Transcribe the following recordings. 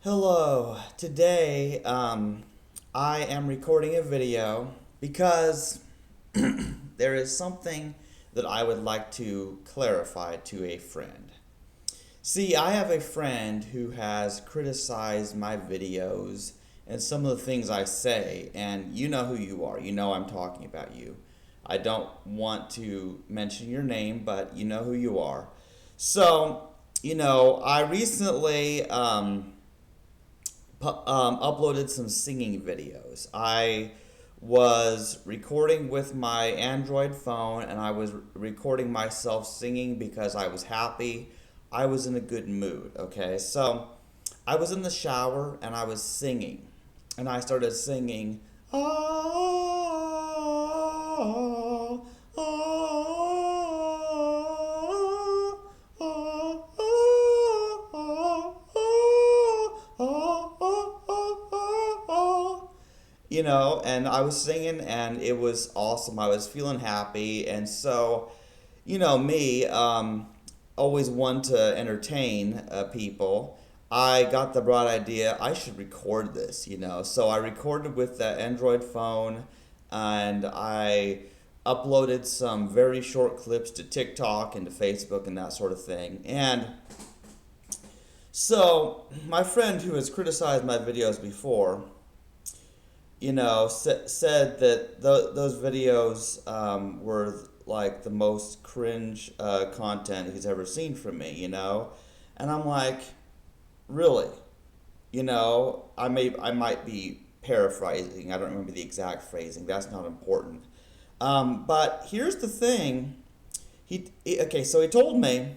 Hello. Today, I am recording a video because there is something that I would like to clarify to a friend. See, I have a friend who has criticized my videos and some of the things I say, and you know who you are. You know I'm talking about you. I don't want to mention your name, but you know who you are. So, I recently uploaded some singing videos. I was recording with my Android phone and I was recording myself singing because I was happy. I was in a good mood, okay? So I was in the shower and I was singing. And I started singing, ah, and I was singing and it was awesome. I was feeling happy. And so, me, always one to entertain people. I got the broad idea I should record this. So I recorded with the Android phone and I uploaded some very short clips to TikTok and to Facebook and that sort of thing. And so my friend who has criticized my videos before, said that those videos were like the most cringe content he's ever seen from me. And I'm like, really? I might be paraphrasing. I don't remember the exact phrasing. That's not important. But here's the thing. So he told me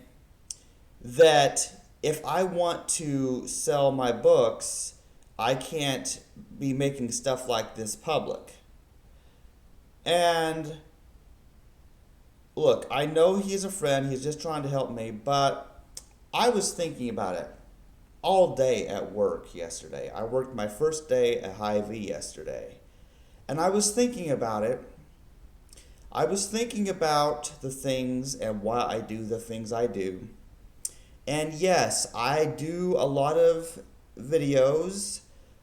that if I want to sell my books, I can't be making stuff like this public. And look, I know he's a friend, he's just trying to help me, but I was thinking about it all day at work yesterday. I worked my first day at Hy-Vee yesterday. And I was thinking about it. I was thinking about the things and why I do the things I do. And yes, I do a lot of videos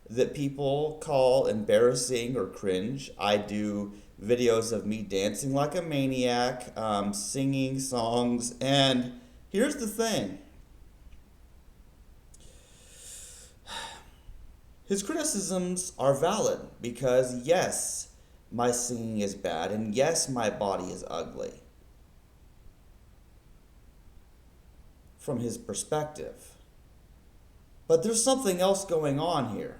that people call embarrassing or cringe. I do videos of me dancing like a maniac, singing songs, and here's the thing. His criticisms are valid because yes, my singing is bad, and yes, my body is ugly. From his perspective. But there's something else going on here.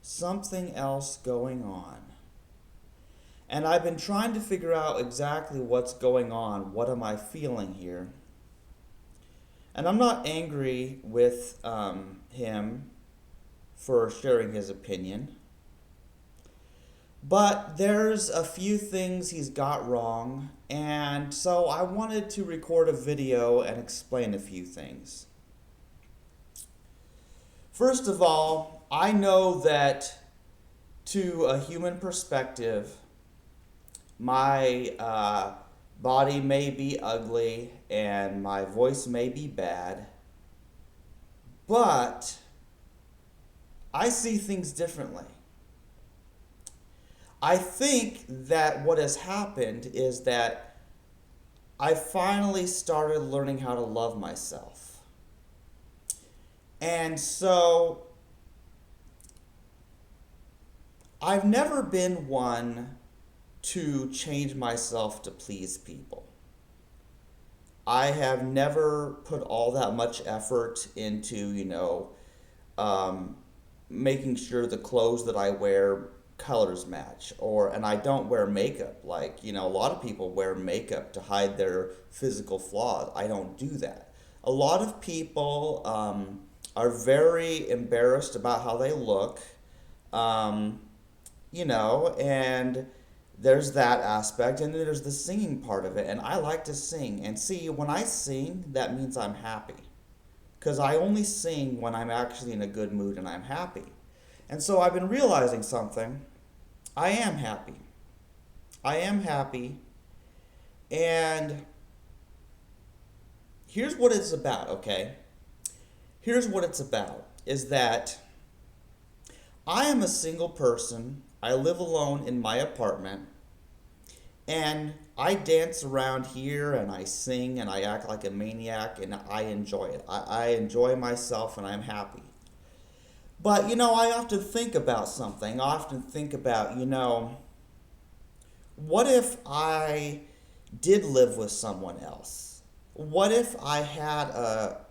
Something else going on. And I've been trying to figure out exactly what's going on. What am I feeling here? And I'm not angry with him for sharing his opinion. But there's a few things he's got wrong. And so I wanted to record a video and explain a few things. First of all, I know that to a human perspective, my body may be ugly and my voice may be bad, but I see things differently. I think that what has happened is that I finally started learning how to love myself. And so I've never been one to change myself to please people. I have never put all that much effort into, making sure the clothes that I wear colors match, and I don't wear makeup. Like, a lot of people wear makeup to hide their physical flaws. I don't do that. A lot of people are very embarrassed about how they look, and there's that aspect, and then there's the singing part of it, and I like to sing. And see, when I sing, that means I'm happy. Because I only sing when I'm actually in a good mood and I'm happy. And so I've been realizing something. I am happy. I am happy. And here's what it's about, okay? here's what it's about, is that I am a single person. I live alone in my apartment, and I dance around here and I sing and I act like a maniac and I enjoy it. I enjoy myself and I'm happy. But, I often think about something. I often think about, what if I did live with someone else? What if I had a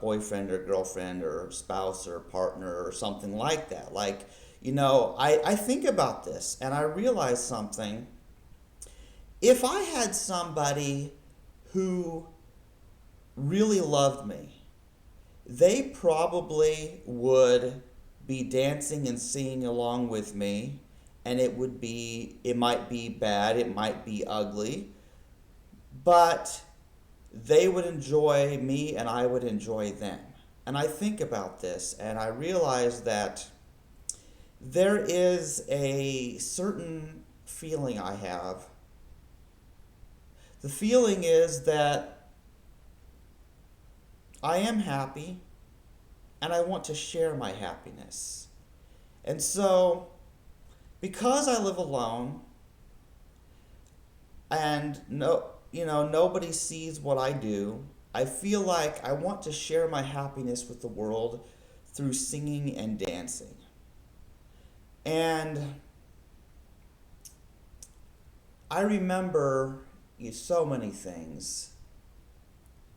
boyfriend or girlfriend or spouse or partner or something like that? Like, I think about this and I realize something. If I had somebody who really loved me, they probably would be dancing and singing along with me, and it might be bad, it might be ugly, but they would enjoy me and I would enjoy them. And I think about this and I realize that there is a certain feeling I have. The feeling is that I am happy and I want to share my happiness. And so, because I live alone and nobody sees what I do, I feel like I want to share my happiness with the world through singing and dancing. And I remember so many things.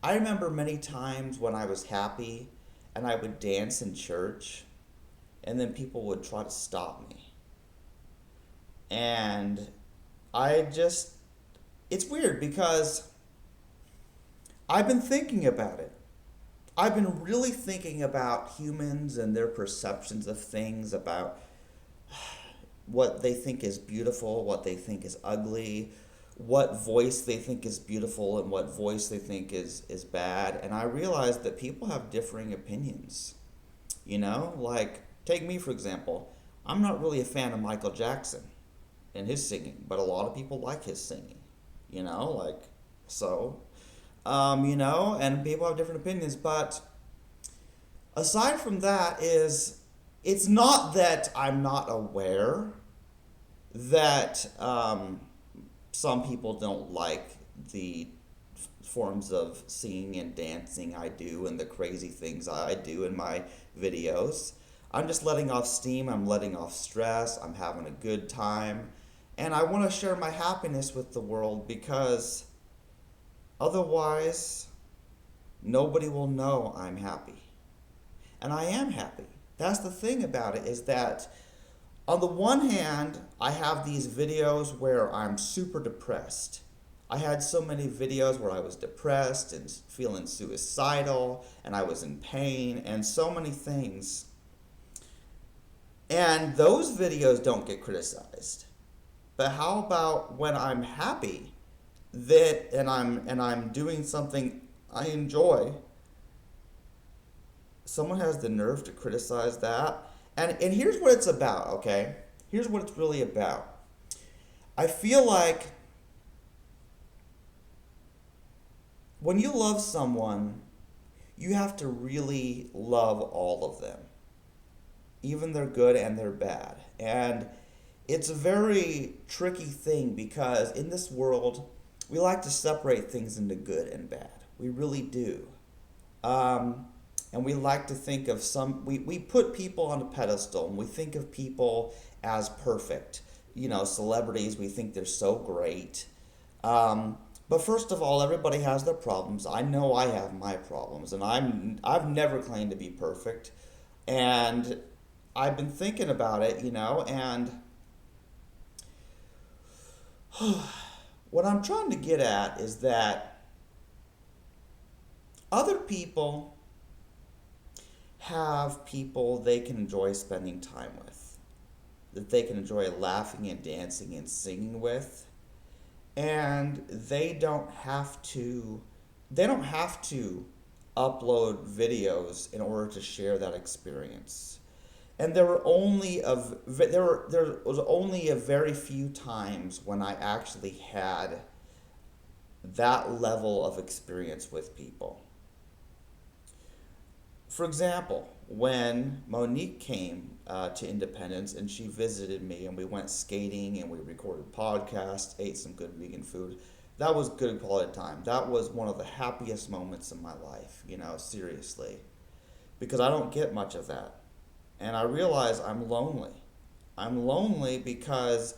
I remember many times when I was happy and I would dance in church, and then people would try to stop me. And it's weird because I've been thinking about it. I've been really thinking about humans and their perceptions of things, about what they think is beautiful, what they think is ugly, what voice they think is beautiful and what voice they think is bad. And I realized that people have differing opinions. Like, take me for example. I'm not really a fan of Michael Jackson and his singing, but a lot of people like his singing. And people have different opinions. But aside from that, it's not that I'm not aware that some people don't like the forms of singing and dancing I do and the crazy things I do in my videos. I'm just letting off steam, I'm letting off stress, I'm having a good time, and I want to share my happiness with the world because otherwise nobody will know I'm happy. And I am happy. That's the thing about it, is that on the one hand, I have these videos where I'm super depressed. I had so many videos where I was depressed and feeling suicidal, and I was in pain, and so many things. And those videos don't get criticized. But how about when I'm happy and I'm doing something I enjoy? Someone has the nerve to criticize that. And here's what it's about, okay? Here's what it's really about. I feel like when you love someone, you have to really love all of them, even their good and their bad. And it's a very tricky thing because in this world, we like to separate things into good and bad. We really do. And we like to think of we put people on a pedestal and we think of people as perfect. Celebrities, we think they're so great. But first of all, everybody has their problems. I know I have my problems, and I've never claimed to be perfect. And I've been thinking about it, and what I'm trying to get at is that other people have people they can enjoy spending time with, that they can enjoy laughing and dancing and singing with, and they don't have to upload videos in order to share that experience. And there was only a very few times when I actually had that level of experience with people. For example, when Monique came to Independence and she visited me and we went skating and we recorded podcasts, ate some good vegan food, that was good quality time. That was one of the happiest moments in my life, seriously. Because I don't get much of that. And I realize I'm lonely. I'm lonely because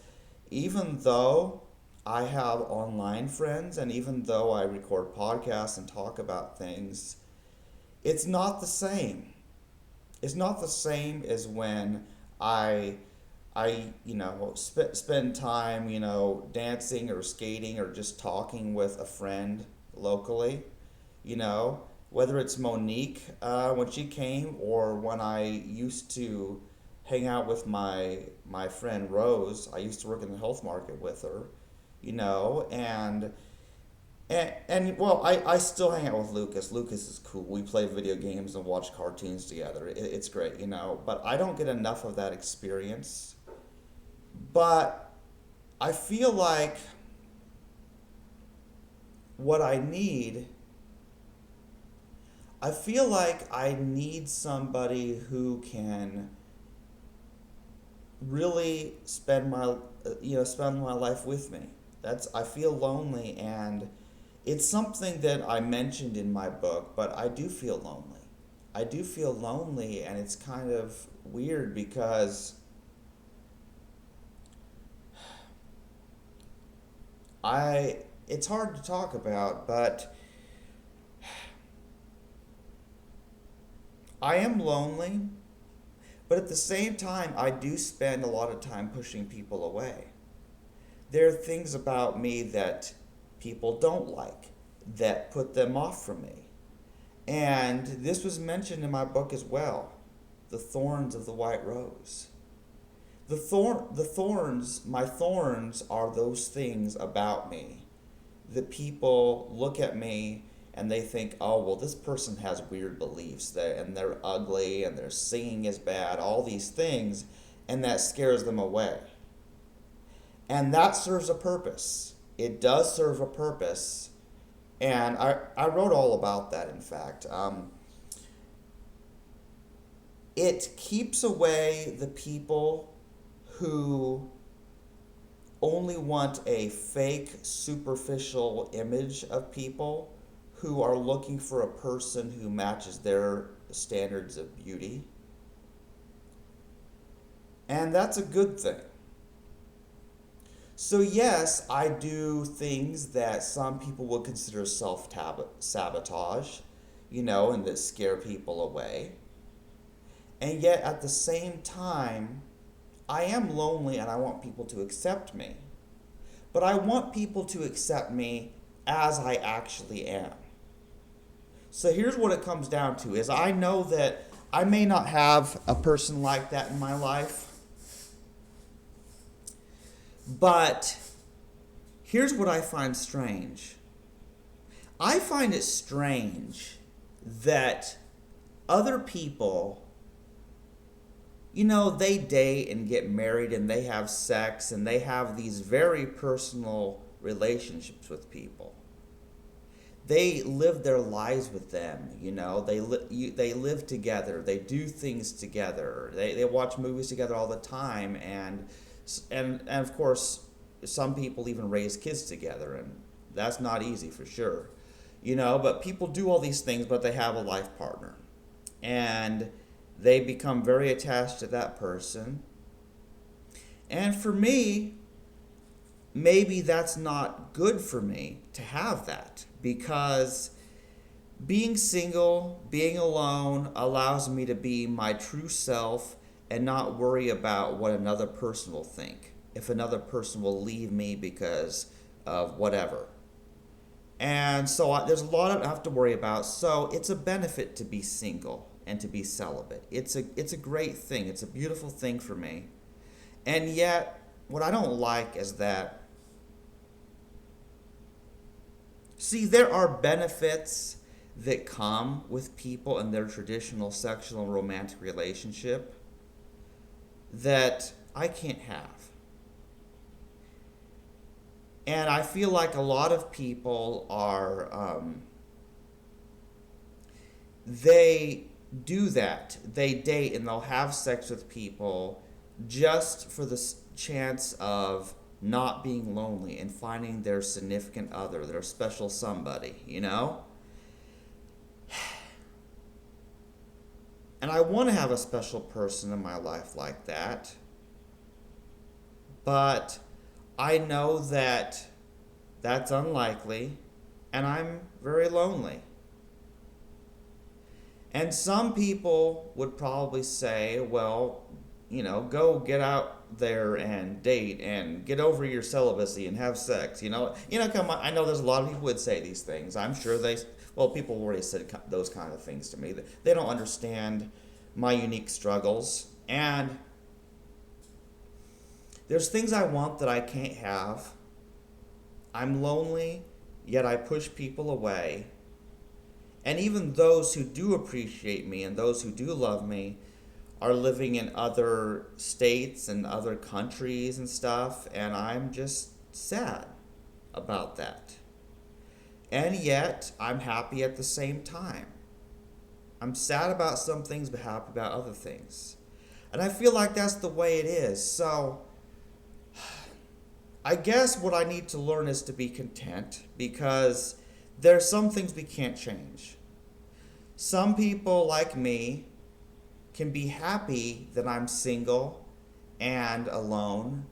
even though I have online friends and even though I record podcasts and talk about things, it's not the same. It's not the same as when I spend time, dancing or skating or just talking with a friend locally, you know, whether it's Monique when she came or when I used to hang out with my friend Rose. I used to work in the health market with her, and well, I still hang out with Lucas. Lucas is cool. We play video games and watch cartoons together. It's great, but I don't get enough of that experience. But I feel like what I feel like I need somebody who can really spend my life with me. I feel lonely, and it's something that I mentioned in my book, but I do feel lonely. I do feel lonely, and it's kind of weird because it's hard to talk about, but I am lonely, but at the same time, I do spend a lot of time pushing people away. There are things about me that people don't like, that put them off from me. And this was mentioned in my book as well, the thorns of the white rose. My thorns are those things about me that people look at me and they think, oh, well, this person has weird beliefs and they're ugly and their singing is bad, all these things, and that scares them away. And that serves a purpose. It does serve a purpose. And I wrote all about that, in fact. It keeps away the people who only want a fake, superficial image of people, who are looking for a person who matches their standards of beauty. And that's a good thing. So yes, I do things that some people would consider self-sabotage, and that scare people away. And yet at the same time, I am lonely and I want people to accept me. But I want people to accept me as I actually am. So here's what it comes down to is I know that I may not have a person like that in my life, but here's what I find strange. I find it strange that other people, they date and get married and they have sex and they have these very personal relationships with people. They live their lives with them, they live together, they do things together, they watch movies together all the time, and of course some people even raise kids together, and that's not easy for sure, but people do all these things, but they have a life partner, and they become very attached to that person. And for me, maybe that's not good for me to have that, because being single, being alone, allows me to be my true self and not worry about what another person will think, if another person will leave me because of whatever. And so there's a lot I don't have to worry about. So it's a benefit to be single and to be celibate. It's a great thing. It's a beautiful thing for me. And yet, what I don't like is that, see, there are benefits that come with people in their traditional sexual and romantic relationship that I can't have. And I feel like a lot of people are, they do that. They date and they'll have sex with people just for the chance of not being lonely and finding their significant other, their special somebody, you know? And I want to have a special person in my life like that. But I know that that's unlikely, and I'm very lonely. And some people would probably say, well, go get out there and date and get over your celibacy and have sex. Come on. I know there's a lot of people would say these things. I'm sure people already said those kind of things to me. They don't understand my unique struggles. And there's things I want that I can't have. I'm lonely, yet I push people away. And even those who do appreciate me and those who do love me are living in other states and other countries and stuff, and I'm just sad about that. And yet, I'm happy at the same time. I'm sad about some things, but happy about other things. And I feel like that's the way it is. So, I guess what I need to learn is to be content, because there are some things we can't change. Some people like me can be happy that I'm single and alone,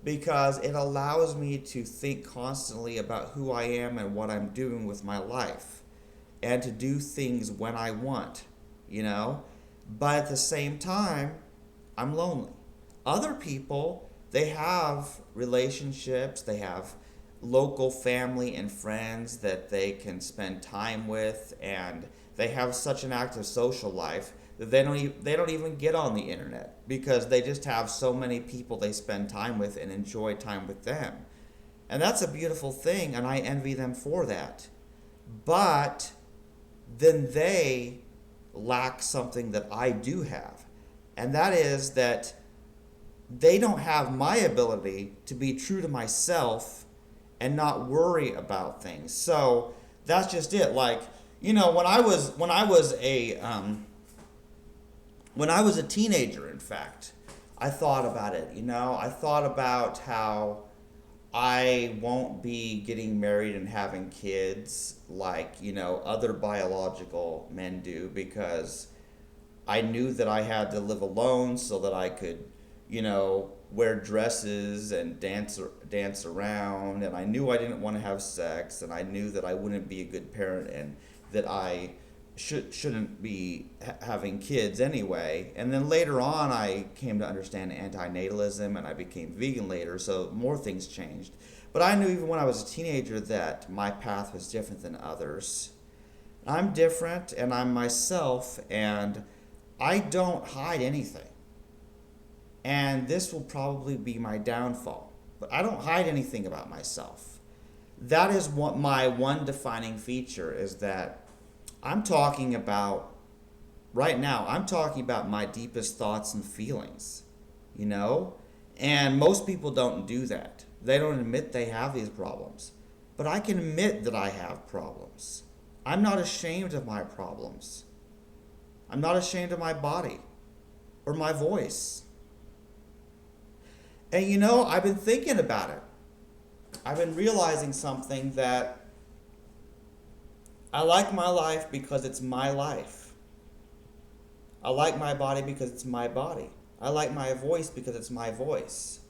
because it allows me to think constantly about who I am and what I'm doing with my life, and to do things when I want, But at the same time, I'm lonely. Other people, they have relationships, they have local family and friends that they can spend time with, and they have such an active social life that they don't even get on the internet, because they just have so many people they spend time with and enjoy time with them. And that's a beautiful thing, and I envy them for that. But then they lack something that I do have, and that is that they don't have my ability to be true to myself and not worry about things. So that's just it. Like, when I was a teenager, in fact, I thought about it. I thought about how I won't be getting married and having kids like, other biological men do, because I knew that I had to live alone so that I could, wear dresses and dance around, and I knew I didn't want to have sex, and I knew that I wouldn't be a good parent, and that I shouldn't be having kids anyway. And then later on, I came to understand antinatalism, and I became vegan later, so more things changed. But I knew even when I was a teenager that my path was different than others. I'm different, and I'm myself, and I don't hide anything. And this will probably be my downfall. But I don't hide anything about myself. That is what my one defining feature is, that I'm talking about, right now, I'm talking about my deepest thoughts and feelings, And most people don't do that. They don't admit they have these problems. But I can admit that I have problems. I'm not ashamed of my problems. I'm not ashamed of my body or my voice. And I've been thinking about it. I've been realizing something, that I like my life because it's my life. I like my body because it's my body. I like my voice because it's my voice.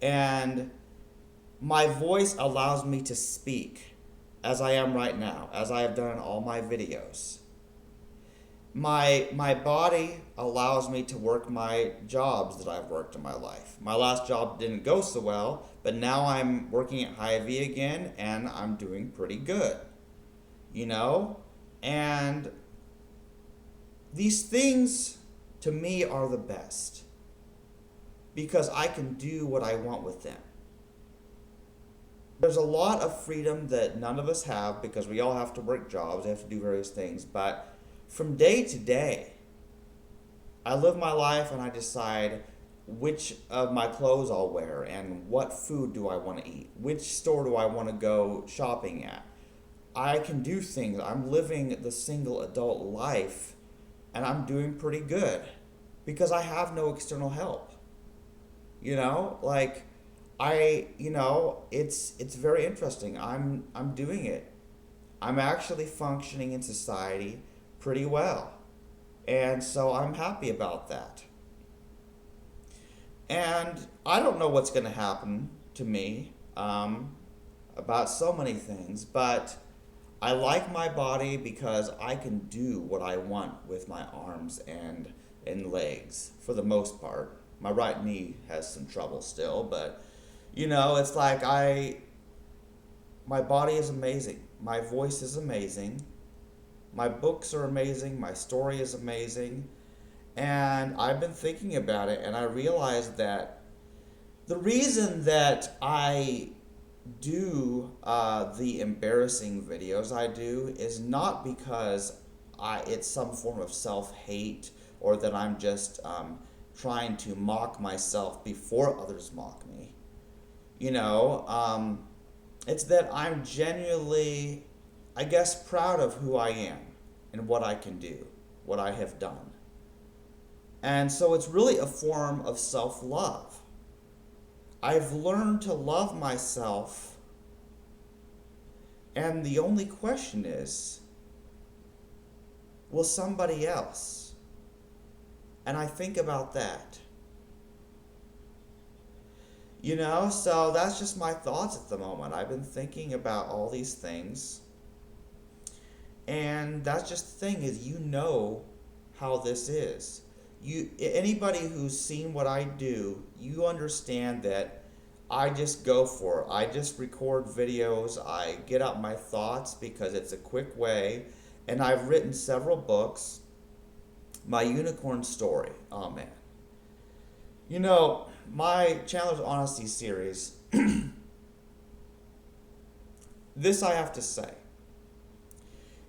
And my voice allows me to speak as I am right now, as I have done in all my videos. My body allows me to work my jobs that I've worked in my life. My last job didn't go so well, but now I'm working at Hy-Vee again, and I'm doing pretty good. And these things to me are the best, because I can do what I want with them. There's a lot of freedom that none of us have, because we all have to work jobs, we have to do various things, but from day to day, I live my life and I decide which of my clothes I'll wear, and what food do I want to eat, which store do I want to go shopping at. I can do things. I'm living the single adult life and I'm doing pretty good because I have no external help. You know, like it's very interesting. I'm doing it. I'm actually functioning in society pretty well. And so I'm happy about that. And I don't know what's going to happen to me about so many things, but I like my body because I can do what I want with my arms and legs for the most part. My right knee has some trouble still, but it's like my body is amazing. My voice is amazing. My books are amazing. My story is amazing. And I've been thinking about it, and I realized that the reason that I do the embarrassing videos I do is not because it's some form of self-hate or that I'm just trying to mock myself before others mock me. It's that I'm genuinely, I guess, proud of who I am and what I can do, what I have done. And so it's really a form of self-love. I've learned to love myself, and the only question is, will somebody else? And I think about that. So that's just my thoughts at the moment. I've been thinking about all these things. And that's just the thing is how this is. Anybody who's seen what I do, you understand that I just go for it. I just record videos. I get out my thoughts because it's a quick way. And I've written several books. My unicorn story. Oh man. My Chandler's Honesty series, this I have to say.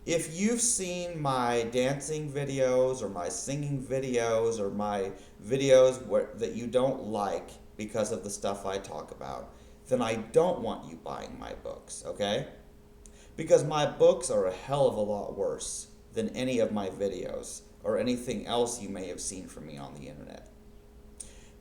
If you've seen my dancing videos or my singing videos or my videos that you don't like because of the stuff I talk about, then I don't want you buying my books, okay? Because my books are a hell of a lot worse than any of my videos or anything else you may have seen from me on the internet.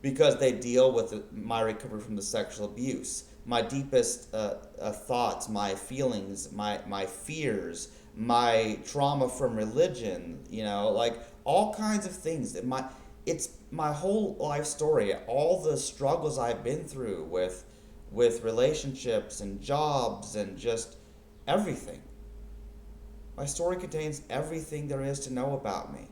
Because they deal with my recovery from the sexual abuse, my deepest thoughts, my feelings, my fears, my trauma from religion, like all kinds of things. It's my whole life story, all the struggles I've been through with relationships and jobs and just everything. My story contains everything there is to know about me.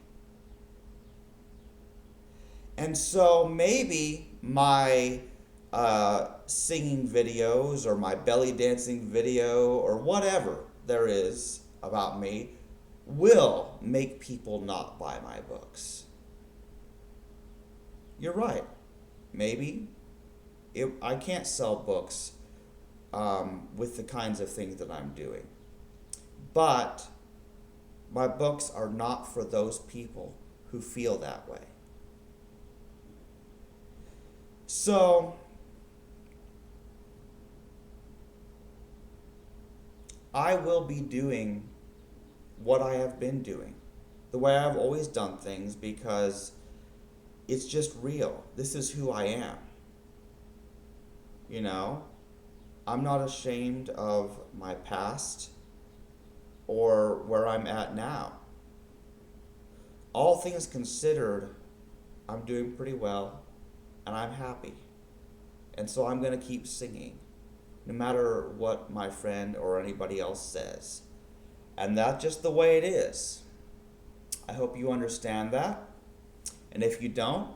And so maybe my singing videos or my belly dancing video or whatever there is about me will make people not buy my books. You're right. Maybe I can't sell books with the kinds of things that I'm doing. But my books are not for those people who feel that way. So, I will be doing what I have been doing, the way I've always done things, because it's just real. This is who I am. I'm not ashamed of my past or where I'm at now. All things considered, I'm doing pretty well. And I'm happy. And so I'm going to keep singing, no matter what my friend or anybody else says. And that's just the way it is. I hope you understand that. And if you don't,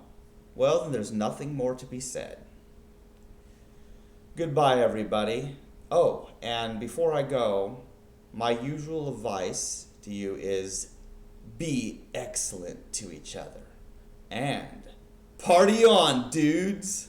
well, then there's nothing more to be said. Goodbye, everybody. Oh, and before I go, my usual advice to you is be excellent to each other. And party on, dudes!